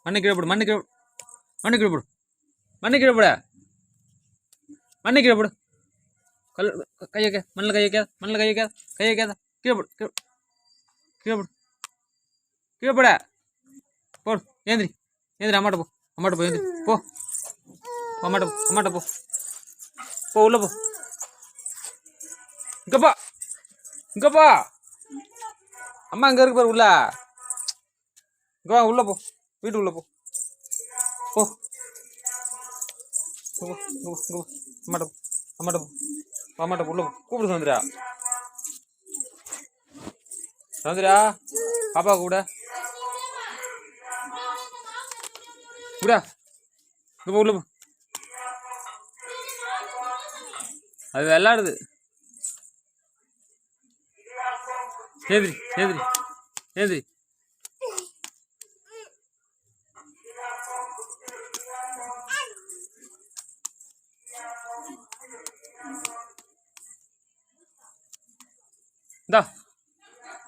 மண்ணை கீழே போடு, மண்ணு கீழே மண்ணு கீழே போடு, மண்ணு கீழே போட, மண்ணு கீழே போடு. கல் கை வைக்க, மண்ணில் கை வைக்காத, மண்ணில் கை வைக்காத, கை வைக்காத, கீழே போடு, கீழே போடு, கீழே போட, போடு. ஏந்திரி, ஏந்திரி, அம்மாட்ட போ, அம்மாட்ட போ, ஏந்திரி, போ, அம்மாட்ட போ, அம்மாட்ட போ, போ, உள்ள போ, இங்கப்பா, இங்கப்பா, அம்மா இங்கே இருக்கு பாரு, உள்ள இங்கே வா, உள்ள போ, வீட்டு உள்ள போ, போ, அம்மாட்ட போ, அம்மாட்ட போ, அம்மாட்ட போ, உள்ள போ, கூப்பிடு சந்திரா, சந்திரா, பாப்பா கூட கூடா, இங்கே போ, உள்ள போ, அது விளாடுது. ஏந்திரி, ஏந்திரி, ஏந்திரி, இந்தா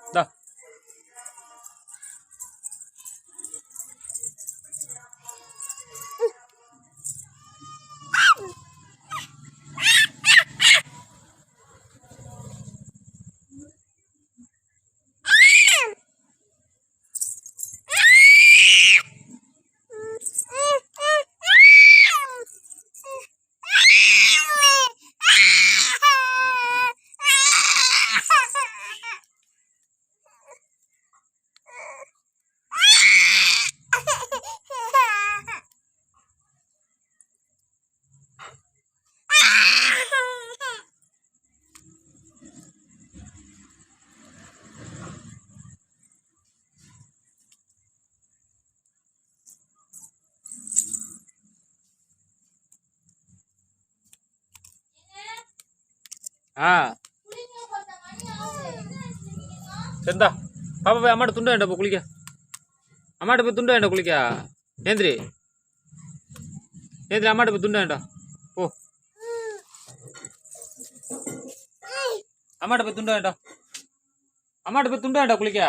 இந்தா, சரிந்தா, பாப்பா போய் அம்மாட்ட துண்டு வேண்டாம், போ குளிக்க, அம்மாட்ட போய் துண்டு வேண்டாம் குளிக்க, ஏந்திரி, ஏந்திரி, அம்மாட்ட போய் துண்டு வேண்டாம், போ, அம்மாட்ட போய் துண்டு வேண்டாம், அம்மாட்ட போய் துண்டு வேண்டாம் குளிக்க.